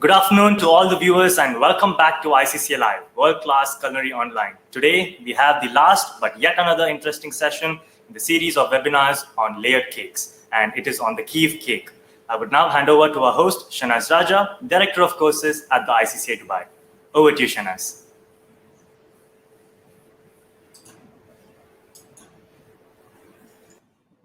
Good afternoon to all the viewers and welcome back to ICCA Live, World-Class Culinary Online. Today, we have the last but yet another interesting session in the series of webinars on layered cakes, and it is on the Kiev cake. I would now hand over to our host, Shanaz Raja, Director of Courses at the ICCA Dubai. Over to you, Shanaz.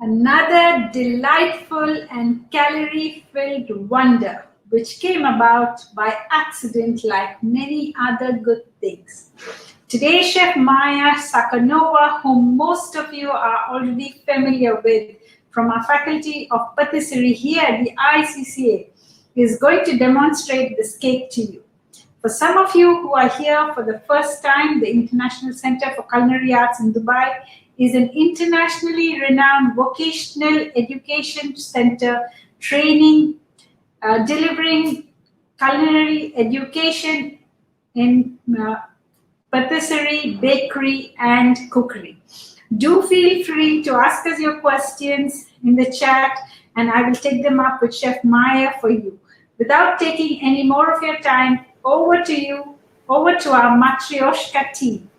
Another delightful and calorie-filled wonder, which came about by accident like many other good things. Today, Chef Maia Tsakanova, whom most of you are already familiar with from our Faculty of Patisserie here at the ICCA, is going to demonstrate this cake to you. For some of you who are here for the first time, the International Center for Culinary Arts in Dubai is an internationally renowned vocational education center delivering culinary education in patisserie, bakery, and cookery. Do feel free to ask us your questions in the chat, and I will take them up with Chef Maia for you. Without taking any more of your time, over to our Matryoshka team.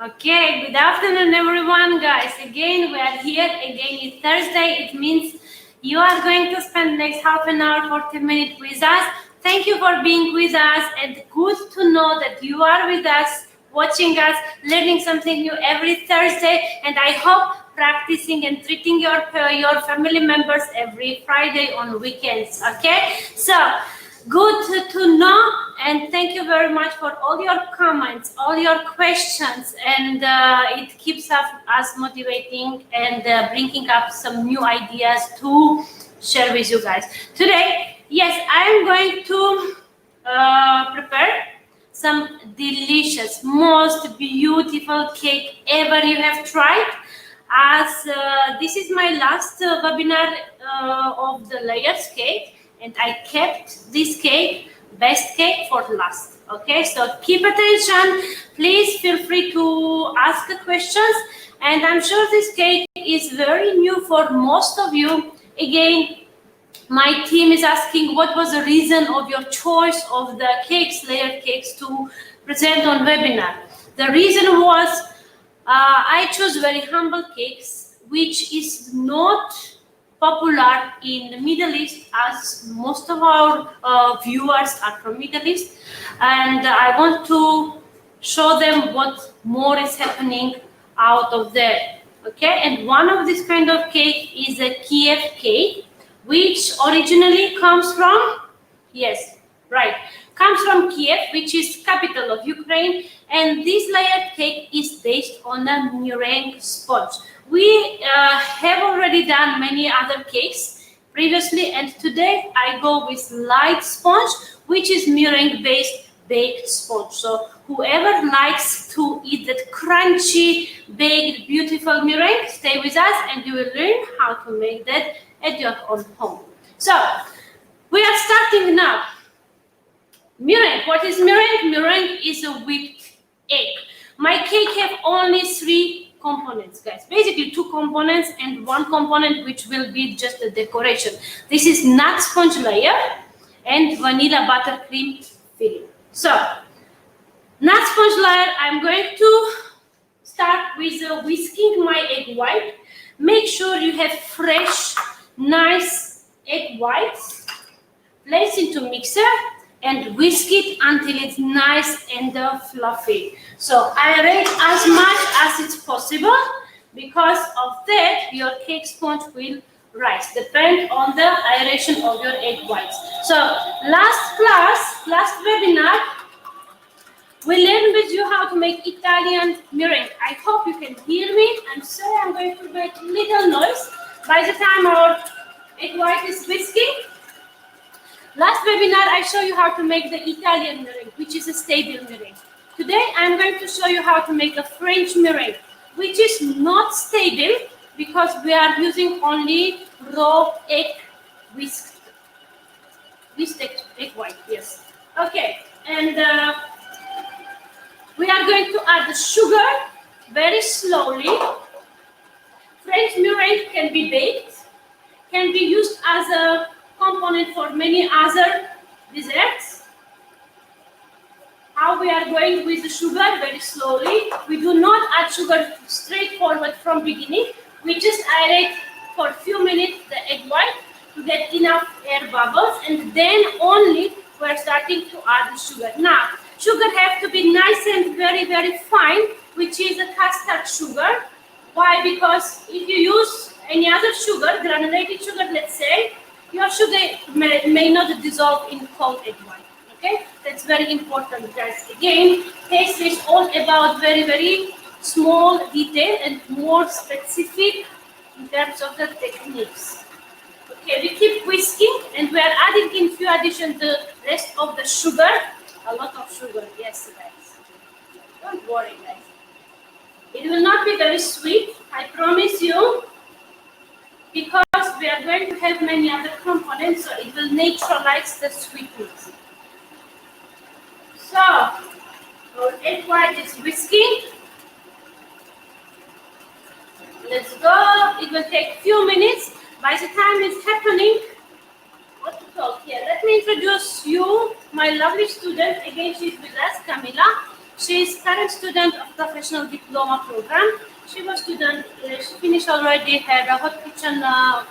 Okay, good afternoon everyone, guys. Again, we are here. Again, it's Thursday. It means you are going to spend the next half an hour, 40 minutes with us. Thank you for being with us, and good to know that you are with us, watching us, learning something new every Thursday, and I hope practicing and treating your family members every Friday on weekends. Okay, so good to know, and thank you very much for all your comments, all your questions, and it keeps us motivating and bringing up some new ideas to share with you guys. Today, yes, I am going to prepare some delicious, most beautiful cake ever you have tried. As this is my last webinar of the layers cake, and I kept this cake, best cake, for last. Okay, so keep attention. Please feel free to ask questions, and I'm sure this cake is very new for most of you. Again, my team is asking what was the reason of your choice of the cakes, layered cakes, to present on webinar. The reason was I chose very humble cakes, which is not popular in the Middle East, as most of our viewers are from Middle East, and I want to show them what more is happening out of there. Okay, and one of this kind of cake is a Kiev cake, which originally comes from, yes, right, comes from Kiev, which is capital of Ukraine, and this layered cake is based on a meringue sponge. We have already done many other cakes previously, and today I go with light sponge, which is meringue-based baked sponge. So whoever likes to eat that crunchy, baked, beautiful meringue, stay with us and you will learn how to make that at your own home. So we are starting now. Meringue. What is meringue? Meringue is a whipped egg. My cake have only 3 components, guys. Basically 2 components and 1 component which will be just a decoration. This is nut sponge layer and vanilla buttercream filling. So nut sponge layer, I'm going to start with whisking my egg white. Make sure you have fresh, nice egg whites. Place into mixer and whisk it until it's nice and fluffy. So aerate as much as it's possible. Because of that, your cake sponge will rise. Depend on the aeration of your egg whites. So last class, last webinar, we learned with you how to make Italian meringue. I hope you can hear me. I'm sorry, I'm going to make little noise. By the time our egg white is whisking, last webinar, I show you how to make the Italian meringue, which is a stable meringue. Today, I'm going to show you how to make a French meringue, which is not stable because we are using only raw egg whisked egg white, yes. Okay, and we are going to add the sugar very slowly. French meringue can be baked, can be used as a component for many other desserts. How we are going with the sugar very slowly. We do not add sugar straightforward from beginning. We just aerate for a few minutes the egg white to get enough air bubbles, and then only we're starting to add the sugar. Now, sugar have to be nice and very, very fine, which is a custard sugar. Why? Because if you use any other sugar, granulated sugar, let's say, your sugar may not dissolve in cold egg white. Okay, that's very important, guys. Again, taste is all about very, very small detail and more specific in terms of the techniques. Okay, we keep whisking, and we are adding in few addition the rest of the sugar. A lot of sugar, yes, guys. Don't worry, guys. It will not be very sweet, I promise you, because we are going to have many other components, so it will neutralize the sweetness. So, our egg white is whisking. Let's go. It will take a few minutes. By the time it's happening, what to talk here? Let me introduce you, my lovely student. Again, she's with us, Camila. She is current student of professional diploma program. She was student. She finished already her hot kitchen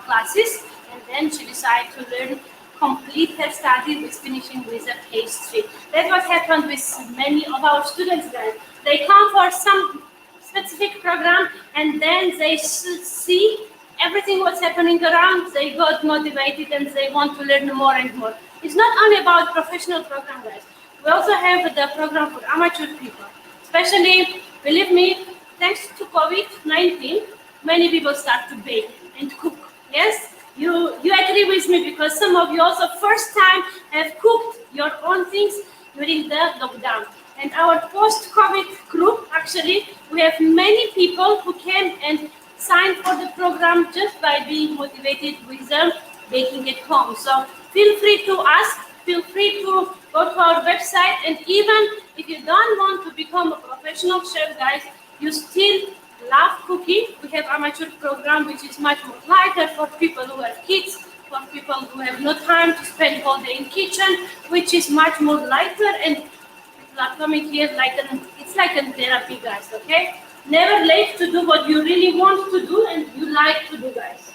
classes, and then she decided to learn. Complete her studies with finishing with a pastry. That's what happened with many of our students, guys. They come for some specific program, and then they see everything what's happening around. They got motivated and they want to learn more and more. It's not only about professional program, guys. We also have the program for amateur people. Especially, believe me, thanks to COVID-19, many people start to bake and cook. Yes? You agree with me, because some of you also first time have cooked your own things during the lockdown. And our post-COVID group, actually, we have many people who came and signed for the program just by being motivated with them baking at home. So feel free to ask, feel free to go to our website, and even if you don't want to become a professional chef, guys, you still love cooking. We have amateur program which is much more lighter for people who have kids, for people who have no time to spend all day in kitchen, which is much more lighter, and people are coming here it's like a therapy, guys. Okay, never late to do what you really want to do and you like to do, guys.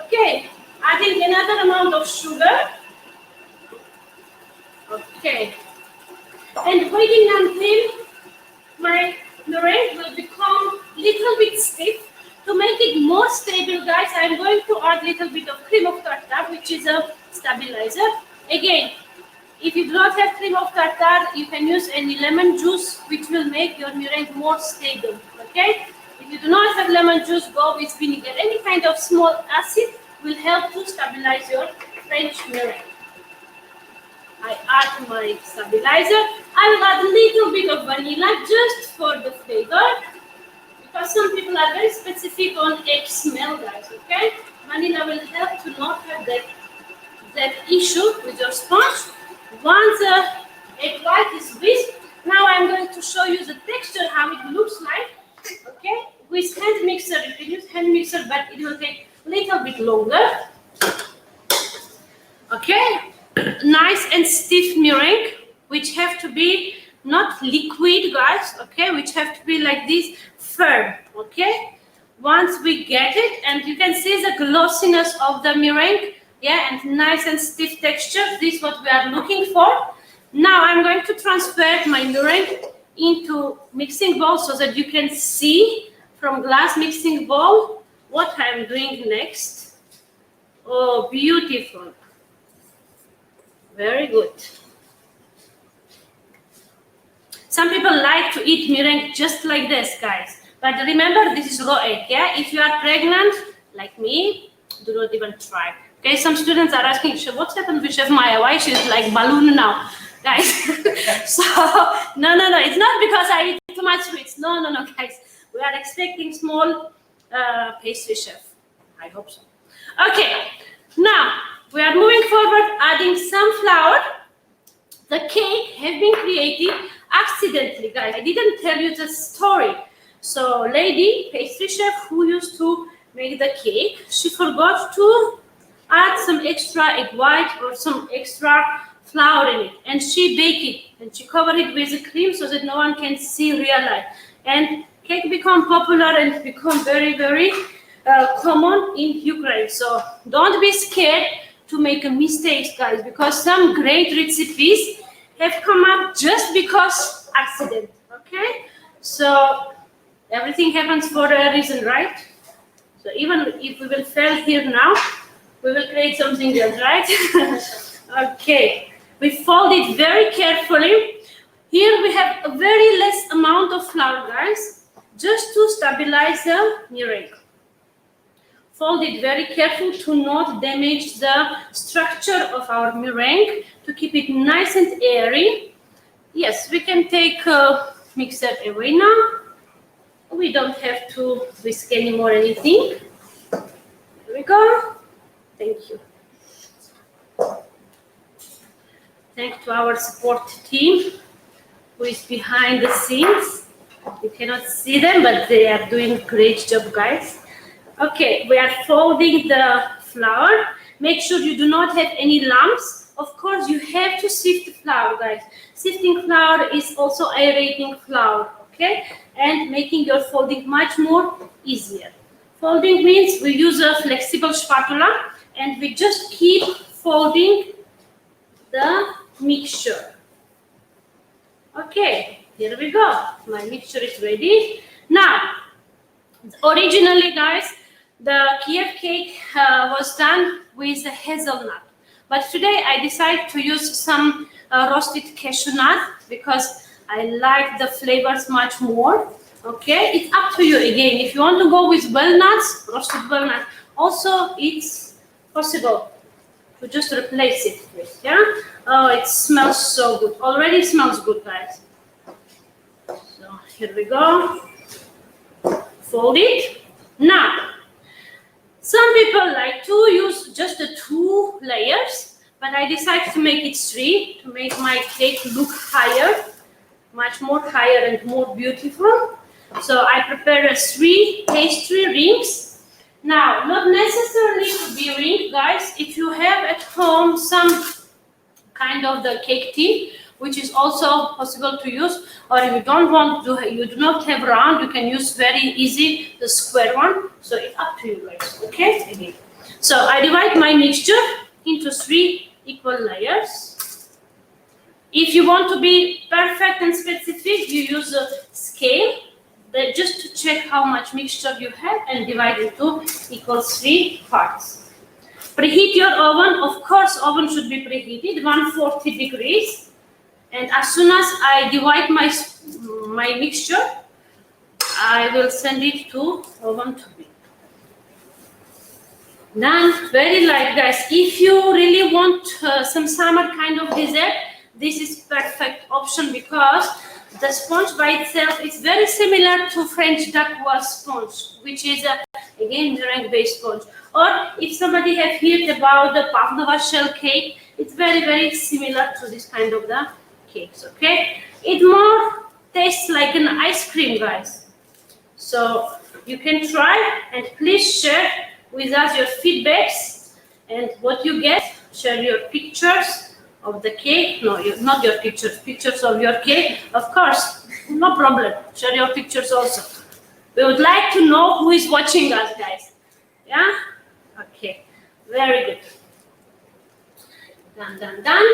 Okay, adding another amount of sugar. Okay, and waiting until my meringue will become a little bit stiff. To make it more stable, guys, I'm going to add a little bit of cream of tartar, which is a stabilizer. Again, if you do not have cream of tartar, you can use any lemon juice, which will make your meringue more stable. Okay? If you do not have lemon juice, go with vinegar. Any kind of small acid will help to stabilize your French meringue. I add my stabilizer. I will add a little bit of vanilla just for the flavor, because some people are very specific on egg smell, guys. Okay, vanilla will help to not have that issue with your sponge. Once the egg white is whisked, now I'm going to show you the texture, how it looks like. Okay, with hand mixer, you can use hand mixer, but it will take a little bit longer. Okay. Nice and stiff meringue, which have to be not liquid, guys, okay, which have to be like this, firm. Okay, once we get it, and you can see the glossiness of the meringue, yeah, and nice and stiff texture. This is what we are looking for. Now I'm going to transfer my meringue into mixing bowl so that you can see from glass mixing bowl what I'm doing next. Oh, beautiful. Very good. Some people like to eat meringue just like this, guys. But remember, this is raw egg, yeah? If you are pregnant, like me, do not even try. Okay, some students are asking, what's happened with Chef Maia? Why she's like balloon now? Guys, so, no, it's not because I eat too much sweets. No, guys. We are expecting small pastry chef. I hope so. Okay, now, we are moving forward, adding some flour. The cake has been created accidentally, guys. I didn't tell you the story. So, lady, pastry chef, who used to make the cake, she forgot to add some extra egg white or some extra flour in it, and she baked it and she covered it with the cream so that no one can see real life. And cake become popular and become very common in Ukraine. So don't be scared to make a mistakes, guys, because some great recipes have come up just because accident. Okay, so everything happens for a reason, right? So even if we will fail here now, we will create something else, right? Okay, we fold it very carefully. Here we have a very less amount of flour, guys, just to stabilize the meringue. Fold it very careful to not damage the structure of our meringue, to keep it nice and airy. Yes, we can take mixer away now. We don't have to whisk anymore anything. Here we go. Thank you. Thanks to our support team who is behind the scenes. You cannot see them, but they are doing a great job, guys. Okay, we are folding the flour. Make sure you do not have any lumps. Of course, you have to sift the flour, guys. Sifting flour is also aerating flour, okay? And making your folding much more easier. Folding means we use a flexible spatula and we just keep folding the mixture. Okay, here we go. My mixture is ready. Now, originally, guys, the Kiev cake was done with a hazelnut. But today I decided to use some roasted cashew nut because I like the flavors much more. Okay, it's up to you again. If you want to go with walnuts, roasted walnut, also it's possible to just replace it with, yeah? Oh, it smells so good. Already smells good, guys. So here we go. Fold it. Now, some people like to use just the 2 layers, but I decided to make it 3 to make my cake look higher, much more higher and more beautiful. So I prepared 3 pastry rings. Now, not necessarily to be ring, guys. If you have at home some kind of the cake tin, which is also possible to use, or if you don't want to, you do not have round, you can use very easy the square one. So it's up to you, guys. Okay, again. So I divide my mixture into 3 equal layers. If you want to be perfect and specific, you use a scale. Just to check how much mixture you have and divide into equal 3 parts. Preheat your oven. Of course, oven should be preheated 140 degrees. And as soon as I divide my mixture, I will send it to oven to be done. Very light, guys. If you really want some summer kind of dessert, this is perfect option because the sponge by itself is very similar to French Dacquoise sponge, which is again meringue-based sponge. Or if somebody have heard about the pavlova shell cake, it's very similar to this kind of the cakes. Okay, it more tastes like an ice cream, guys. So you can try and please share with us your feedbacks and what you get. Share your pictures of the cake. No, not your pictures, pictures of your cake. Of course, no problem. Share your pictures also. We would like to know who is watching us, guys. Yeah? Okay, very good. Done.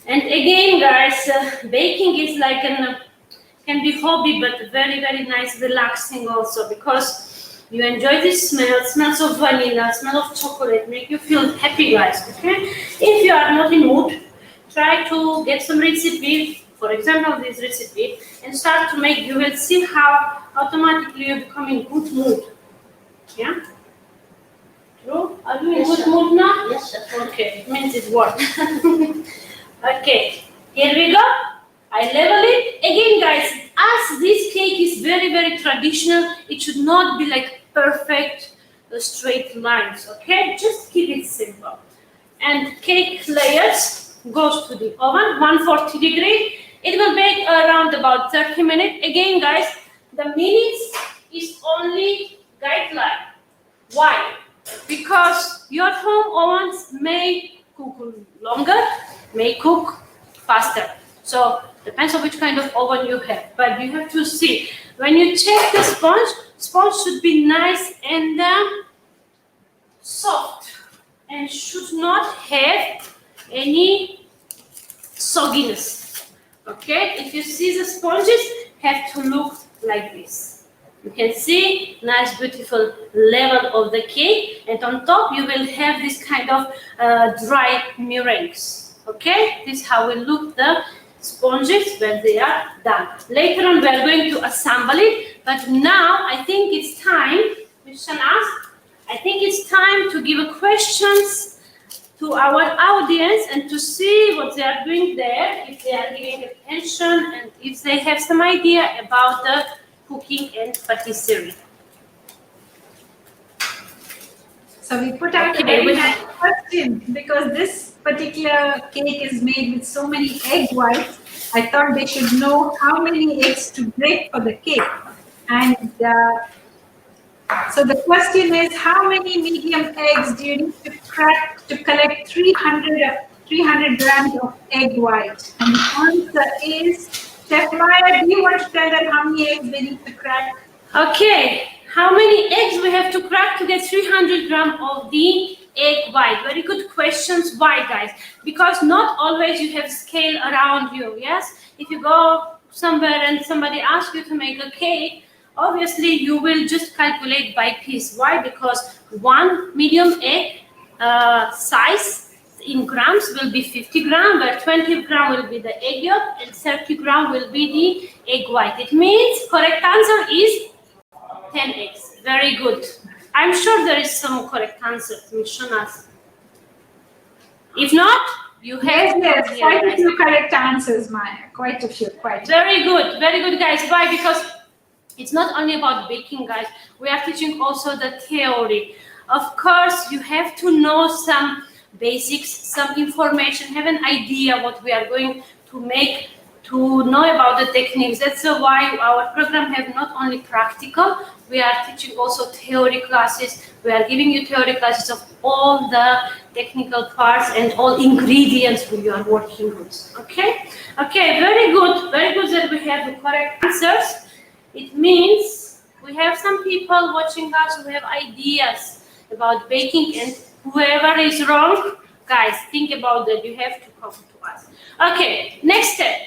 And again, guys, baking is like can be hobby, but very nice, relaxing also, because you enjoy this smell, smells of vanilla, smell of chocolate, make you feel happy, guys, okay? If you are not in mood, try to get some recipe, for example, this recipe, and start to make. You will see how automatically you become in good mood. Yeah? True? Are you in good mood now? Yes, sir. Okay, means it works. Okay, here we go. I level it. Again, guys, as this cake is very traditional, it should not be like perfect straight lines, okay? Just keep it simple. And cake layers goes to the oven, 140 degree. It will bake around about 30 minutes. Again, guys, the minutes is only guideline. Why? Because your home ovens may cook longer, may cook faster. So depends on which kind of oven you have. But you have to see, when you check the sponge should be nice and soft and should not have any sogginess. Okay, if you see the sponges have to look like this. You can see nice beautiful level of the cake, and on top you will have this kind of dry meringues. Okay, this is how we look the sponges when they are done. Later on we are going to assemble it, but now I think it's time, Ms. Shanaz, I think it's time to give questions to our audience and to see what they are doing there, if they are giving attention and if they have some idea about the cooking and patisserie. So we put out a very nice question because this particular cake is made with so many egg whites. I thought they should know how many eggs to break for the cake. And so the question is, how many medium eggs do you need to crack to collect 300 grams of egg white? And the answer is, Chef Maia, do you want to tell them how many eggs they need to crack? Okay, how many eggs we have to crack to get 300 grams of the egg white? Very good questions. Why, guys? Because not always you have scale around you, yes? If you go somewhere and somebody asks you to make a cake, obviously you will just calculate by piece. Why? Because one medium egg size in grams will be 50 grams, where 20 grams will be the egg yolk and 30 grams will be the egg white. It means correct answer is 10 eggs. Very good. I'm sure there is some correct answer, Ms. Shanaz. If not, you have Yes, quite a few correct answers, Maia. Quite a few, Very good, guys. Why? Because it's not only about baking, guys. We are teaching also the theory. Of course, you have to know some basics, some information, have an idea what we are going to make, to know about the techniques. That's why our program have not only practical, we are teaching also theory classes. We are giving you theory classes of all the technical parts and all ingredients we are working with. Okay? Okay, very good that we have the correct answers. It means we have some people watching us who have ideas about baking, and whoever is wrong, guys, think about that. You have to come to us. Okay, next step.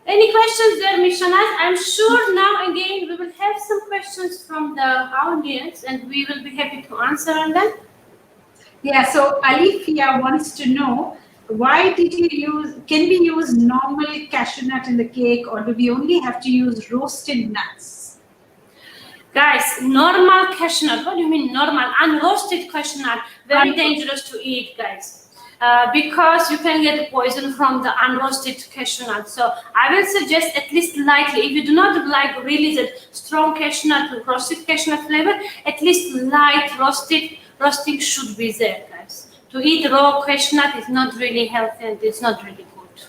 Any questions there, Ms. Shanaz? I'm sure now again we will have some questions from the audience and we will be happy to answer on them. Yeah, so Alifia wants to know, why did you use, can we use normal cashew nut in the cake, or do we only have to use roasted nuts? Guys, normal cashew nut, what do you mean normal? Unroasted cashew nut, very dangerous to eat, guys. Because you can get poison from the unroasted cashew nut. So I will suggest at least lightly, if you do not like really the strong cashew nut, roasted cashew nut flavor, at least light roasting should be there, guys. To eat raw cashew nut is not really healthy and it's not really good.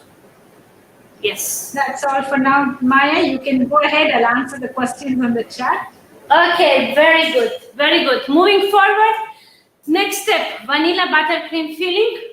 Yes. That's all for now, Maia. You can go ahead. I'll answer the questions on the chat. Okay, very good, very good. Moving forward, next step, vanilla buttercream filling.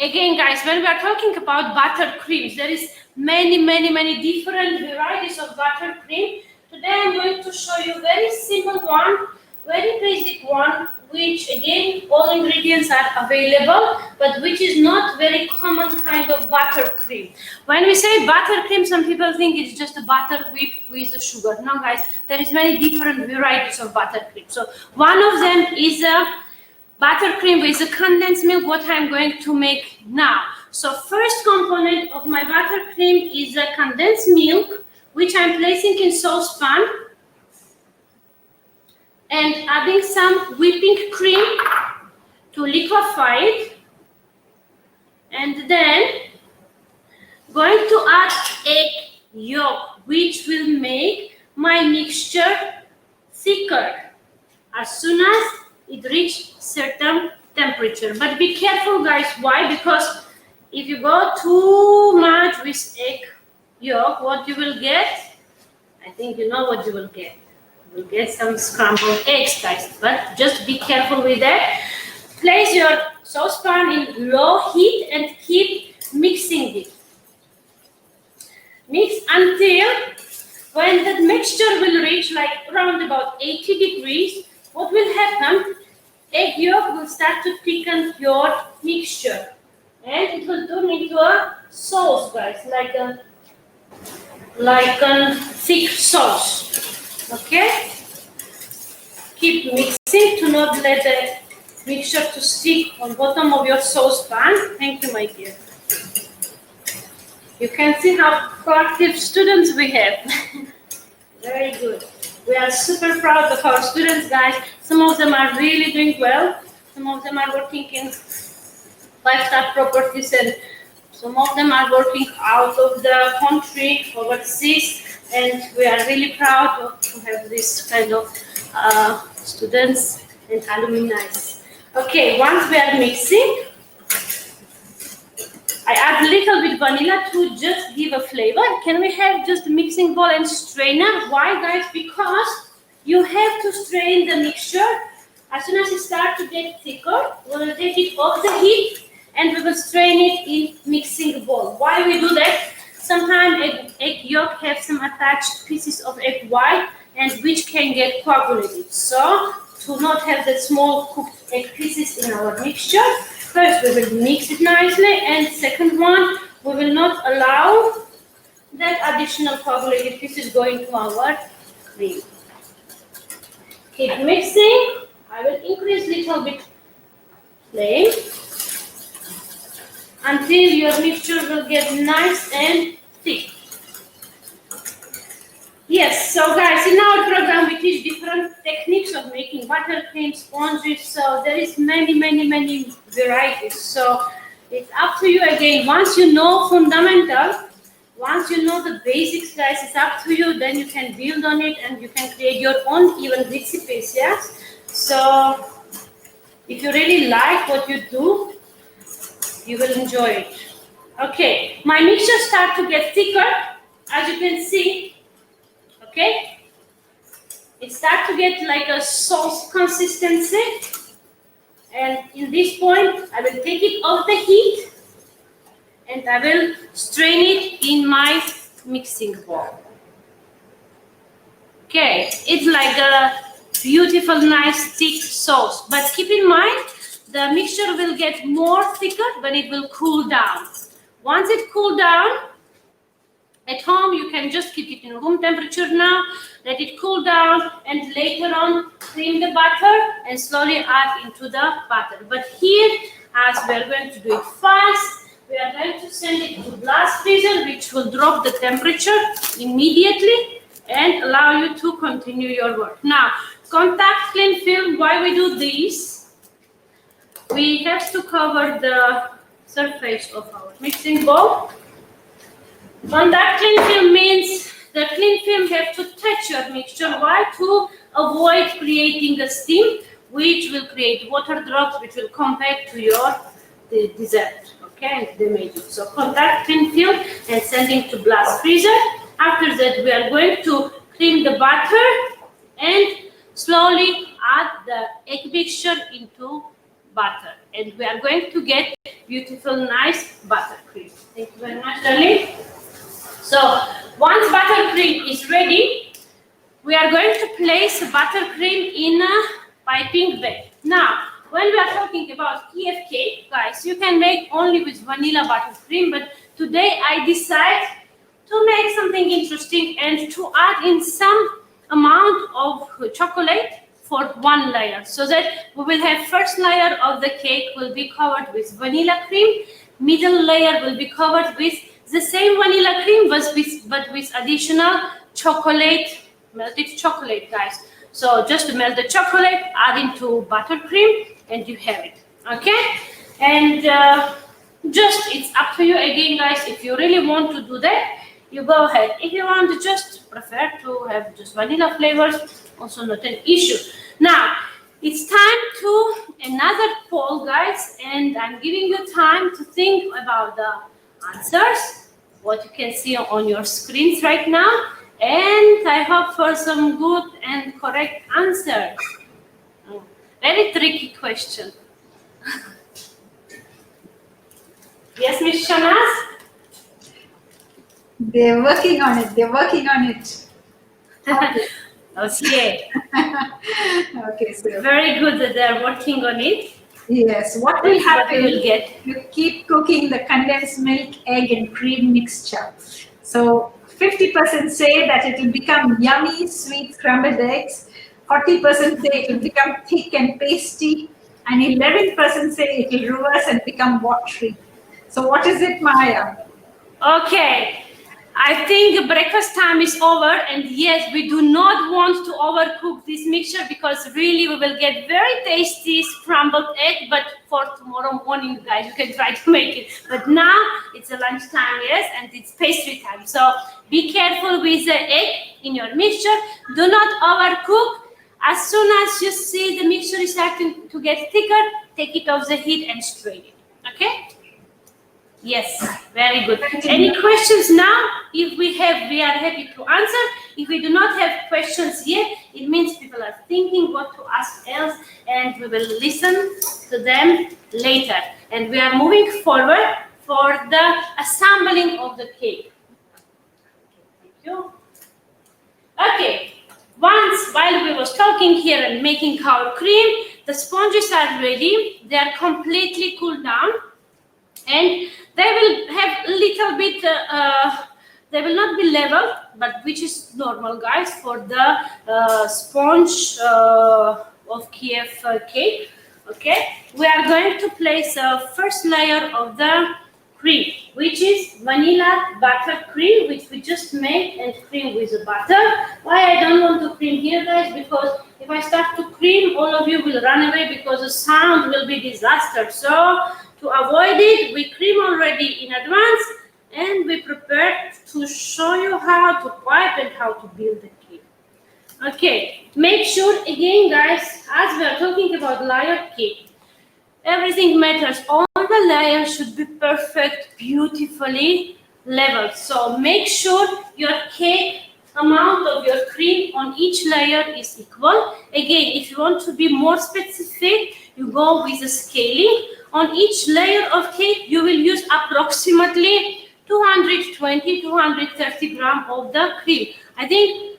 Again, guys, when we are talking about buttercreams, there is many different varieties of buttercream. Today I'm going to show you very simple one, very basic one, which again, all ingredients are available, but which is not very common kind of buttercream. When we say buttercream, some people think it's just a butter whipped with sugar. No, guys, there is many different varieties of buttercream. So one of them is a buttercream with a condensed milk, what I'm going to make now. So first component of my buttercream is a condensed milk, which I'm placing in saucepan and adding some whipping cream to liquefy it, and then going to add egg yolk, which will make my mixture thicker as soon as it reaches certain temperature. But be careful, guys. Why? Because if you go too much with egg yolk, what you will get, I think you know what you will get. You'll get some scrambled eggs, guys, but just be careful with that. Place your saucepan in low heat and keep mixing it. Mix until when the mixture will reach like around about 80 degrees, what will happen? Egg yolk will start to thicken your mixture. And it will turn into a sauce, guys, like a thick sauce. Okay? Keep mixing to not let the mixture to stick on bottom of your saucepan. Thank you, my dear. You can see how proactive students we have. Very good. We are super proud of our students, guys. Some of them are really doing well. Some of them are working in five-star properties, and some of them are working out of the country, overseas, and we are really proud to have this kind of students and alumni. Okay, once we are mixing, I add a little bit vanilla to just give a flavor. Can we have just a mixing bowl and strainer? Why, guys? Because you have to strain the mixture. As soon as it starts to get thicker, we will take it off the heat and we will strain it in mixing bowl. Why we do that? Sometimes egg yolk have some attached pieces of egg white and which can get coagulated. So to not have the small cooked egg pieces in our mixture, first we will mix it nicely, and second one, we will not allow that additional coagulated pieces going to our cream. Keep mixing. I will increase little bit flame until your mixture will get nice and thick. Yes, so guys, in our program we teach different techniques of making buttercream, sponges, so there is many varieties. So it's up to you again. Once you know fundamental, once you know the basics, guys, it's up to you, then you can build on it and you can create your own even recipes, yes? So if you really like what you do, you will enjoy it. Okay, my mixture starts to get thicker, as you can see. Okay, it starts to get like a sauce consistency, and in this point, I will take it off the heat and I will strain it in my mixing bowl. Okay, it's like a beautiful, nice, thick sauce. But keep in mind, the mixture will get more thicker when it will cool down. Once it cools down, at home, you can just keep it in room temperature now, let it cool down, and later on, cream the butter and slowly add into the butter. But here, as we are going to do it fast, we are going to send it to blast freezer, which will drop the temperature immediately and allow you to continue your work. Now, contact cling film, why we do this? We have to cover the surface of our mixing bowl. Contact cling film means the cling film have to touch your mixture. Why? To avoid creating a steam, which will create water drops, which will compact to your dessert. Okay, and damage it. So contact cling film and sending to blast freezer. After that, we are going to cream the butter and slowly add the egg mixture into butter. And we are going to get beautiful, nice buttercream. Thank you very much, darling. So once buttercream is ready, we are going to place buttercream in a piping bag. Now, when we are talking about Kiev cake, guys, you can make only with vanilla buttercream, but today I decide to make something interesting and to add in some amount of chocolate for one layer, so that we will have first layer of the cake will be covered with vanilla cream, middle layer will be covered with the same vanilla cream but with additional chocolate, melted chocolate, guys. So just to melt the chocolate, add into buttercream, and you have it. Okay, and just it's up to you again, guys. If you really want to do that, you go ahead. If you want to just prefer to have just vanilla flavors, also not an issue. Now it's time to another poll, guys, and I'm giving you time to think about the answers, what you can see on your screens right now, And I hope for some good and correct answers. Very tricky question. Yes, Miss Shanaz? They're working on it. They're working on it. Okay. Okay. Okay, so Very good that they're working on it. yes, what That's will what happen? we will get. You keep cooking the condensed milk, egg, and cream mixture. So 50% say that it will become yummy, sweet scrambled eggs. 40% say it will become thick and pasty, and 11% say it will reverse and become watery. So what is it, Maya? Okay. I think breakfast time is over, and yes, we do not want to overcook this mixture because really we will get very tasty scrambled egg, but for tomorrow morning, guys, you can try to make it. But now it's a lunchtime, yes, and it's pastry time. So be careful with the egg in your mixture. Do not overcook. As soon as you see the mixture is starting to get thicker, take it off the heat and strain it, okay? Yes, very good. Any questions now? If we have, we are happy to answer. If we do not have questions yet, it means people are thinking what to ask else, and we will listen to them later. And we are moving forward for the assembling of the cake. Thank you. Okay, while we was talking here and making our cream, the sponges are ready. They are completely cooled down. And they will have a little bit, they will not be level, but which is normal, guys, for the sponge of Kiev cake. Okay, we are going to place a first layer of the cream, which is vanilla butter cream, which we just made, and cream with the butter. Why I don't want to cream here, guys? Because if I start to cream, all of you will run away because the sound will be disaster. So to avoid it, we cream already in advance, and we prepare to show you how to wipe and how to build the cake. Okay, make sure again, guys, as we are talking about layer cake, everything matters. All the layers should be perfect, beautifully leveled. So make sure your cake amount of your cream on each layer is equal. Again, if you want to be more specific, you go with the scaling. On each layer of cake, you will use approximately 220-230 grams of the cream. I think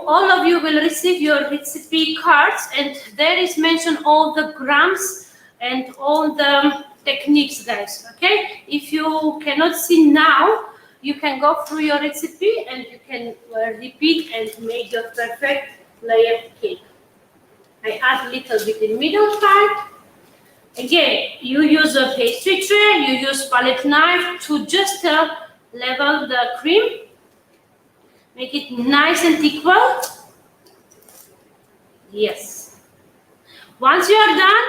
all of you will receive your recipe cards, and there is mentioned all the grams and all the techniques, guys. Okay, if you cannot see now, you can go through your recipe and you can repeat and make your perfect layered cake. I add a little bit in middle part. Again, you use a pastry tray, you use palette knife to just level the cream. Make it nice and equal. Yes. Once you are done,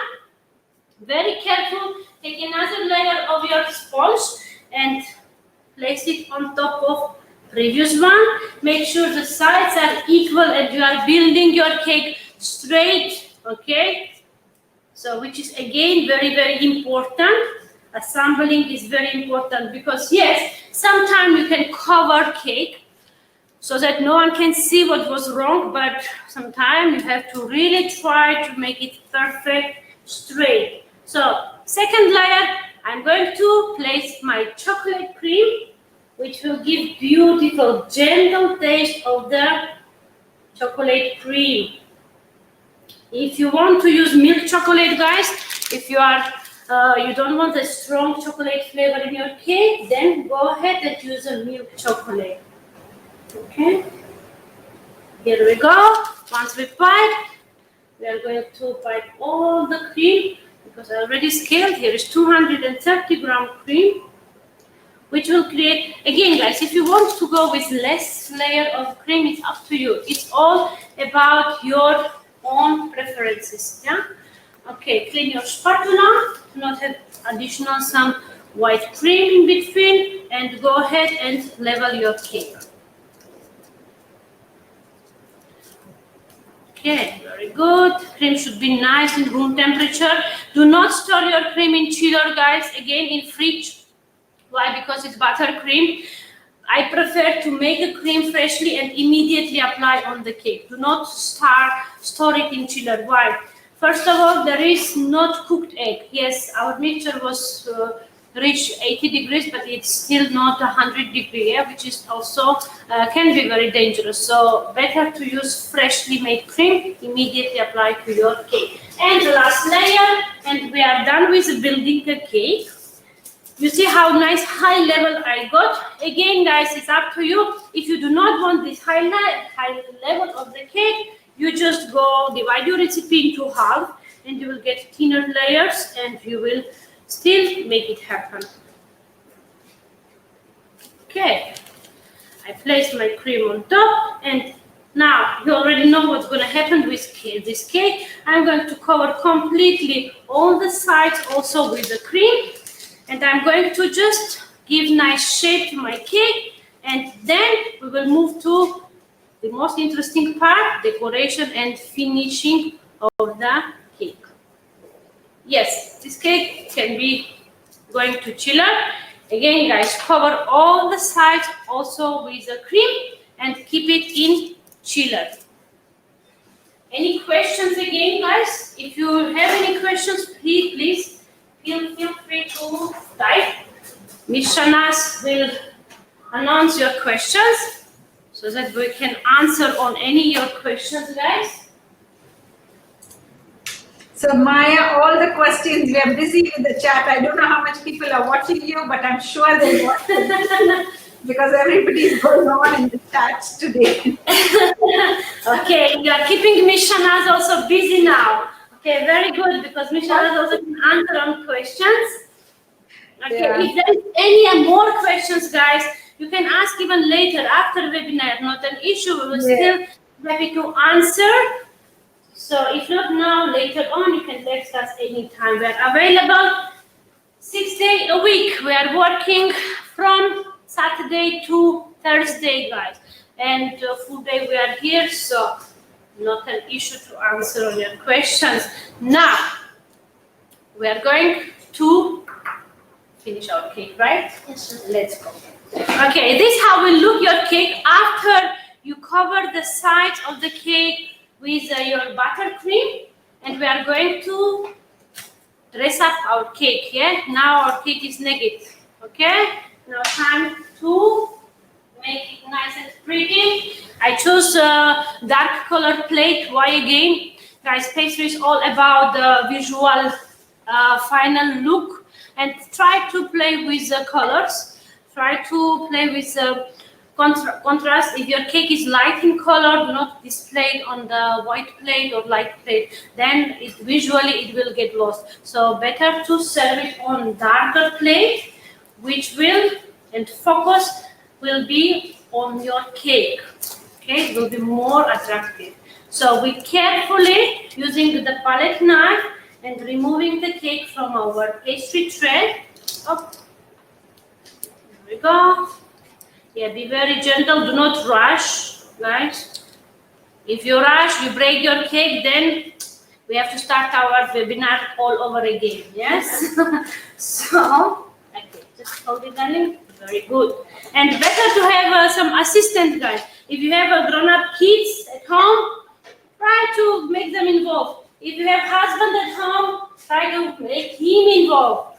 very careful, take another layer of your sponge and place it on top of previous one. Make sure the sides are equal and you are building your cake straight, okay? So which is again very, very important. Assembling is very important because yes, sometimes you can cover cake so that no one can see what was wrong, but sometimes you have to really try to make it perfect, straight. So second layer, I'm going to place my chocolate cream, which will give beautiful, gentle taste of the chocolate cream. If you want to use milk chocolate, guys, if you don't want a strong chocolate flavor in your cake, then go ahead and use a milk chocolate. Okay, here we go. Once we pipe, we are going to pipe all the cream because I already scaled. Here is 230 gram cream, which will create, again, guys, if you want to go with less layer of cream, it's up to you. It's all about your own preferences, yeah? Okay, clean your spatula to not have additional some white cream in between, and go ahead and level your cake. Okay, very good. Cream should be nice in room temperature. Do not store your cream in chiller, guys. Again, in fridge. Why? Because it's buttercream. I prefer to make a cream freshly and immediately apply on the cake. Do not store it in chiller. Why? First of all, there is not cooked egg. Yes, our mixture was reached 80 degrees, but it's still not 100 degrees, yeah, which is also can be very dangerous. So better to use freshly made cream, immediately apply to your cake. And the last layer, and we are done with building the cake. You see how nice high level I got? Again, guys, it's up to you. If you do not want this high level of the cake, you just go divide your recipe into half and you will get thinner layers and you will still make it happen. Okay, I place my cream on top and now you already know what's going to happen with this cake. I'm going to cover completely all the sides also with the cream. And I'm going to just give nice shape to my cake, and then we will move to the most interesting part, decoration and finishing of the cake. Yes, this cake can be going to chiller. Again, guys, cover all the sides also with the cream and keep it in chiller. Any questions again, guys? If you have any questions, please feel free to type. Miss Shanas will announce your questions so that we can answer on any of your questions, guys. So Maya, all the questions, we are busy with the chat. I don't know how much people are watching you, but I'm sure they're watching because everybody is going on in the chats today. Okay, you are keeping Miss Shanas also busy now. Okay, very good, because Miss Shanas also can answer on questions. Okay, Yeah. if there is any more questions, guys, you can ask even later after webinar. Not an issue. We will still be happy to answer. So if not now, later on, you can text us anytime. We are available 6 days a week. We are working from Saturday to Thursday, guys, and full day we are here. So not an issue to answer all your questions. Now we are going to finish our cake, right? Yes. Let's go. Okay, this is how will look your cake after you cover the sides of the cake with your buttercream, and we are going to dress up our cake. Yeah, now our cake is naked. Okay, now time to make it nice and pretty. I choose dark color plate. Why again? Guys, pastry is all about the visual final look, and try to play with the colors. Try to play with the contrast. If your cake is light in color, do not display it on the white plate or light plate. Then visually it will get lost. So better to serve it on darker plate, which will, and focus will be on your cake. Okay, it will be more attractive. So we carefully, using the palette knife and removing the cake from our pastry tray. Oh, there we go. Yeah, be very gentle. Do not rush, guys. If you rush, you break your cake, then we have to start our webinar all over again. Yes. So, okay, just hold it, darling. Very good. And better to have some assistant, guys. If you have grown-up kids at home, try to make them involved. If you have husband at home, try to make him involved.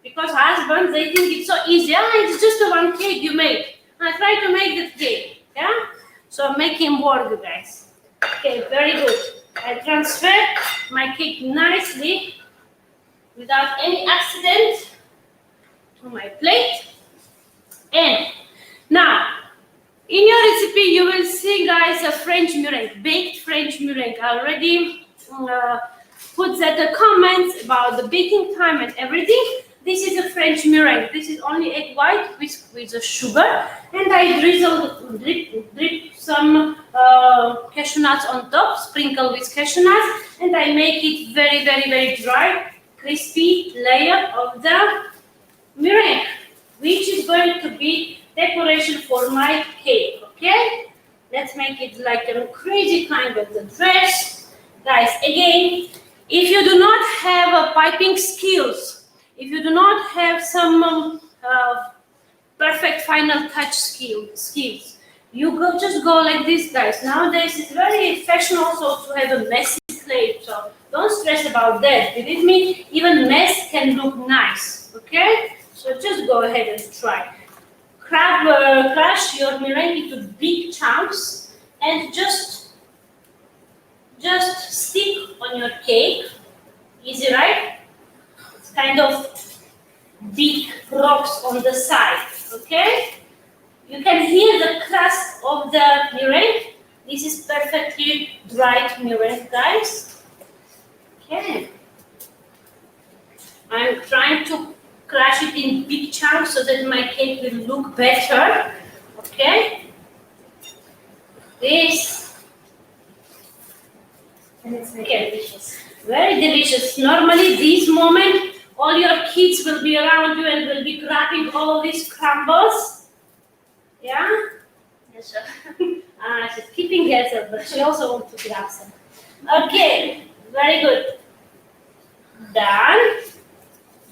Because husbands, they think it's so easy. Ah, it's just a one cake you make. I try to make the cake. Yeah? So make him work, guys. Okay, very good. I transfer my cake nicely without any accident to my plate. And now, in your recipe, you will see, guys, a French meringue, baked French meringue. I already put the comments about the baking time and everything. This is a French meringue. This is only egg white whisked with the sugar, and I drip some cashew nuts on top, sprinkle with cashew nuts, and I make it very, very, very dry, crispy layer of the meringue, which is going to be decoration for my cake. Okay, let's make it like a crazy kind of the dress, guys. Again, if you do not have piping skills, if you do not have some perfect final touch skills. You just go like this, guys. Nowadays it's very fashion also to have a messy plate, so don't stress about that. Believe me, even mess can look nice. Okay, so just go ahead and try. Crush your meringue into big chunks and just stick on your cake. Easy, right? It's kind of big rocks on the side. Okay. You can hear the crust of the meringue. This is perfectly dried meringue, guys. Okay. I'm trying to crush it in big chunks so that my cake will look better. Okay. This. And it's very delicious. Very delicious. Normally, this moment, all your kids will be around you and will be grabbing all of these crumbles. Yeah? Yes, sir. She's keeping herself, but she also wants to grab some. Okay, very good. Done.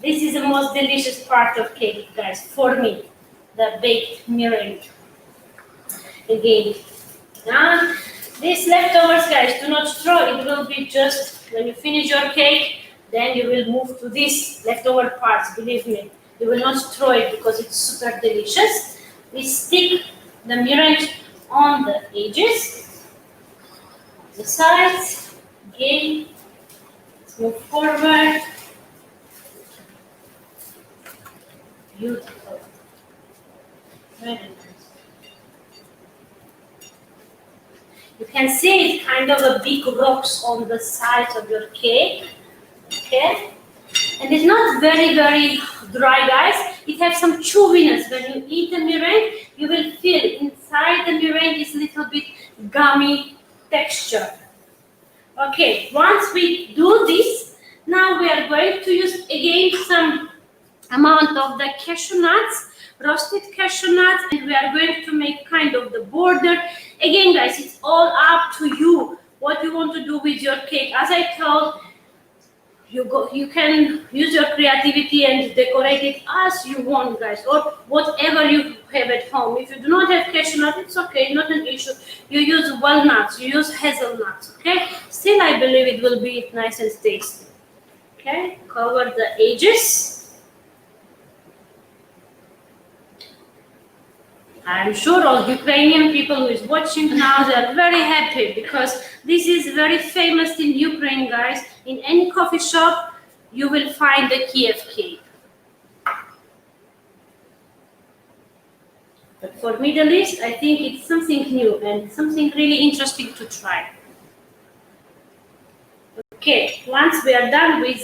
This is the most delicious part of cake, guys, for me. The baked meringue. Again. Done. These leftovers, guys, do not throw. It will be just when you finish your cake, then you will move to these leftover parts, believe me. You will not throw it because it's super delicious. We stick the meringue on the edges, the sides. Again, let's move forward. Beautiful. Very nice. You can see it's kind of a big rocks on the sides of your cake. Okay? And it's not very, very dry, guys. It has some chewiness. When you eat the meringue, you will feel inside the meringue is a little bit gummy texture. Okay, once we do this, now we are going to use again some amount of the cashew nuts, roasted cashew nuts, and we are going to make kind of the border. Again, guys, it's all up to you what you want to do with your cake. As I told you can use your creativity and decorate it as you want, guys, or whatever you have at home. If you do not have cashew nuts, it's okay, not an issue. You use walnuts, you use hazelnuts, okay? Still, I believe it will be nice and tasty. Okay, cover the edges. I'm sure all Ukrainian people who is watching now, they are very happy because this is very famous in Ukraine, guys. In any coffee shop, you will find the Kiev cake. But for Middle East, I think it's something new and something really interesting to try. Okay, once we are done with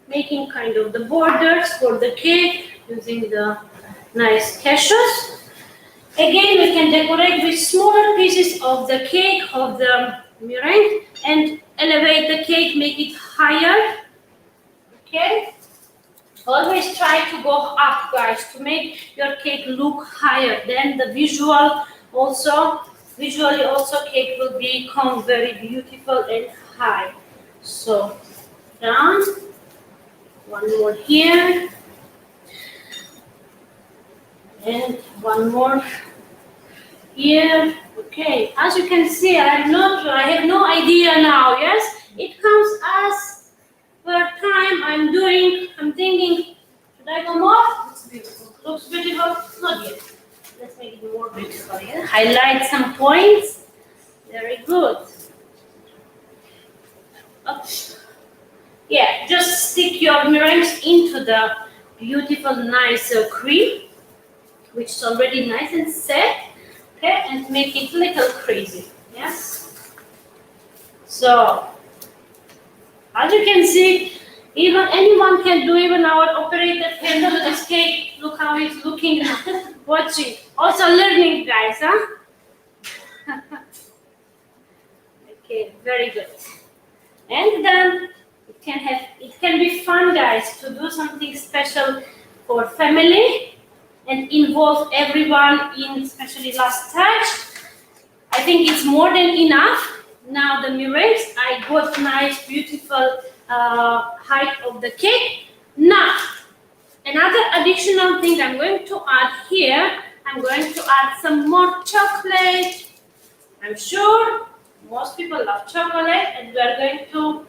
making kind of the borders for the cake, using the nice cashews. Again, we can decorate with smaller pieces of the cake, of the meringue, and elevate the cake, make it higher. Okay? Always try to go up, guys, to make your cake look higher. Then the visually also cake will become very beautiful and high. So, down. One more here. And one more here. Okay, as you can see, I have no idea now. Yes, it comes as per time I'm thinking, should I go more? Looks beautiful. Looks beautiful? Not yet. Let's make it more beautiful. Yeah? Highlight some points. Very good. Okay. Yeah, just stick your meringues into the beautiful, nice cream, which is already nice and set, okay, and make it a little crazy, yes? So, as you can see, even anyone can do, even our operator can do this cake. Look how it's looking, watching. Also learning, guys, huh? Okay, very good. And then it can be fun, guys, to do something special for family and involve everyone in, especially last touch. I think it's more than enough. Now the meringues, I got nice, beautiful height of the cake. Now, Another additional thing I'm going to add here, I'm going to add some more chocolate. I'm sure most people love chocolate, and we are going to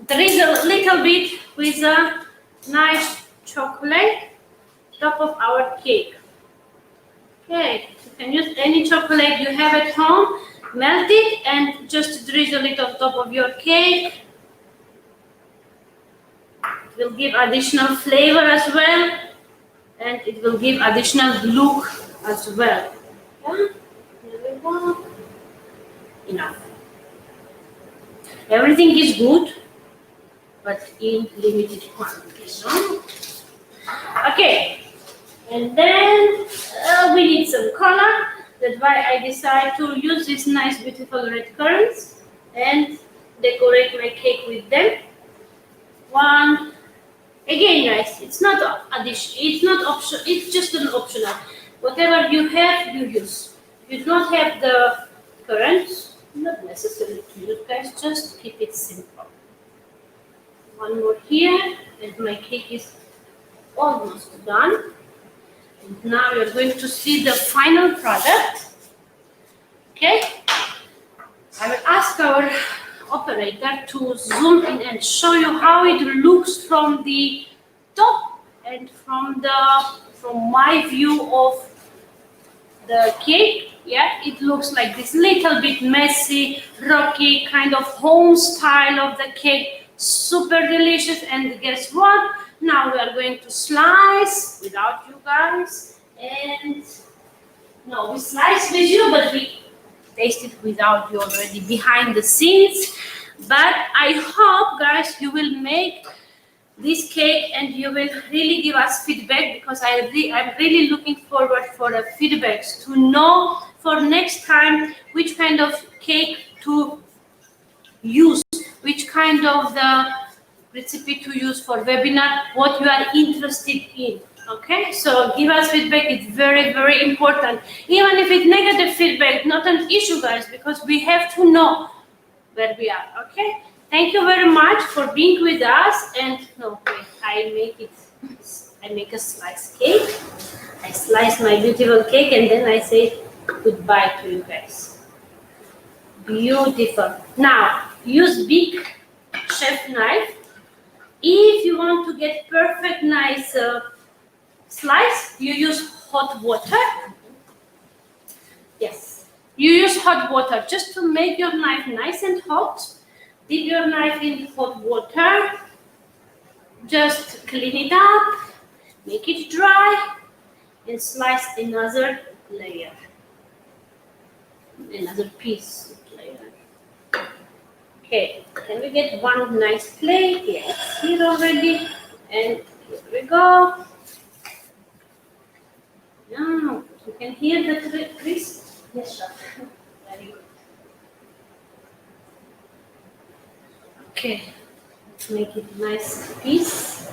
drizzle a little bit with a nice chocolate top of our cake. Okay, you can use any chocolate you have at home, melt it and just drizzle it on top of your cake. It will give additional flavor as well, and it will give additional look as well. Yeah, here we go. Enough. Everything is good, but in limited quantities. No? Okay, and then we need some color. That's why I decided to use these nice, beautiful red currants and decorate my cake with them. One. Again, guys, it's not addition. It's not option. It's just an optional. Whatever you have, you use. If you do not have the currants, not necessary to use, guys. Just keep it simple. One more here, and my cake is almost done. And now you're going to see the final product. Okay. I will ask our operator to zoom in and show you how it looks from the top and from my view of the cake. Yeah, it looks like this little bit messy, rocky, kind of home style of the cake. Super delicious. And guess what? Now we are going to slice without you guys. And no, we slice with you, but we taste it without you already behind the scenes. But I hope, guys, you will make this cake and you will really give us feedback, because I'm really looking forward for the feedbacks to know for next time which kind of cake to use, which kind of the recipe to use for webinar, what you are interested in. Okay, so give us feedback. It's very, very important. Even if it's negative feedback, not an issue, guys, because we have to know where we are. Okay, thank you very much for being with us. And no, wait, I make a slice cake. I slice my beautiful cake, and then I say goodbye to you guys. Beautiful. Now use big chef knife. If you want to get perfect, nice slice, you use hot water. Yes, you use hot water just to make your knife nice and hot. Dip your knife in hot water. Just clean it up, make it dry, and slice another layer, another piece of layer. Okay, can we get one nice plate? Yes, here already, and here we go. Now, you can hear the crisp? Yes, chef. Very good. Okay, let's make it a nice piece.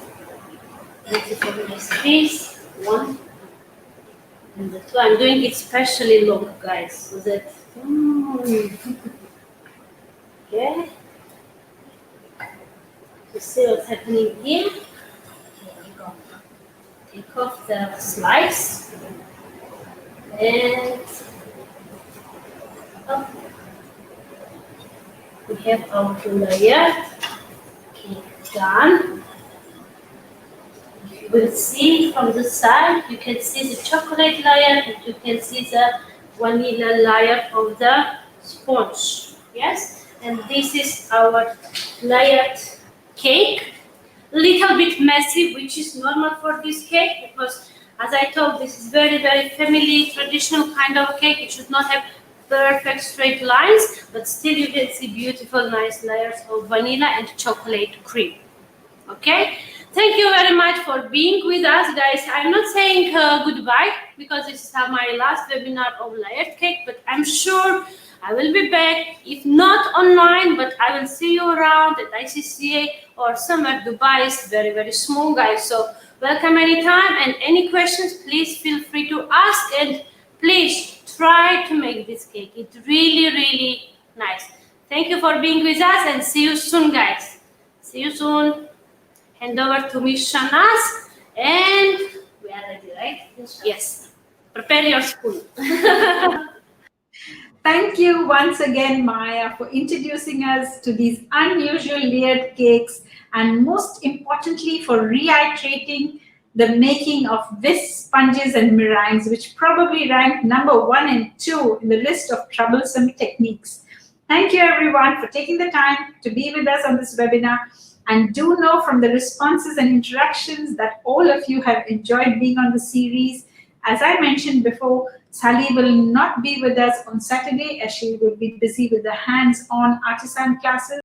Beautiful nice piece. One. And the two. I'm doing it specially long, guys, so that. Okay. You see what's happening here? Here we go. Take off the slice and up. We have our layer. Okay, done. You will see from the side, you can see the chocolate layer and you can see the vanilla layer of the sponge. Yes, and this is our layered cake. Little bit messy, which is normal for this cake, because as I told, this is very, very family traditional kind of cake. It should not have perfect straight lines, but still you can see beautiful nice layers of vanilla and chocolate cream. Okay, thank you very much for being with us, guys. I'm not saying goodbye, because this is my last webinar of layered cake, but I'm sure I will be back, if not online, but I will see you around at ICCA or somewhere. Dubai is very, very small, guys. So welcome anytime, and any questions, please feel free to ask, and please try to make this cake. It's really, really nice. Thank you for being with us, and see you soon, guys. See you soon. Hand over to Miss Shanaz, And we are ready, right? Yes. Prepare your spoon. Thank you once again, Maya, for introducing us to these unusual layered cakes and most importantly for reiterating the making of whisk sponges and meringues, which probably rank number 1 and 2 in the list of troublesome techniques. Thank you everyone for taking the time to be with us on this webinar, and do know from the responses and interactions that all of you have enjoyed being on the series. As I mentioned before, Sally will not be with us on Saturday as she will be busy with the hands-on artisan classes.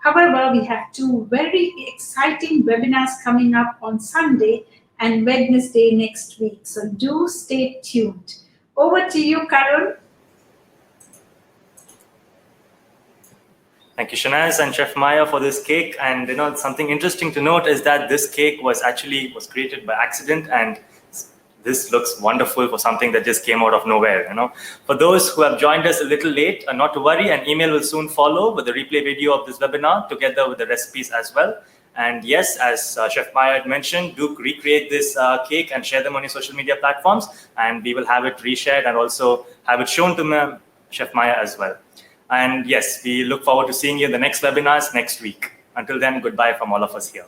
However, we have 2 very exciting webinars coming up on Sunday and Wednesday next week. So do stay tuned. Over to you, Karun. Thank you, Shanaz and Chef Maia, for this cake. And something interesting to note is that this cake was created by accident, and this looks wonderful for something that just came out of nowhere. For those who have joined us a little late, not to worry, an email will soon follow with the replay video of this webinar together with the recipes as well. And yes, as Chef Maia had mentioned, do recreate this cake and share them on your social media platforms, and we will have it reshared and also have it shown to Chef Maia as well. And yes, we look forward to seeing you in the next webinars next week. Until then, goodbye from all of us here.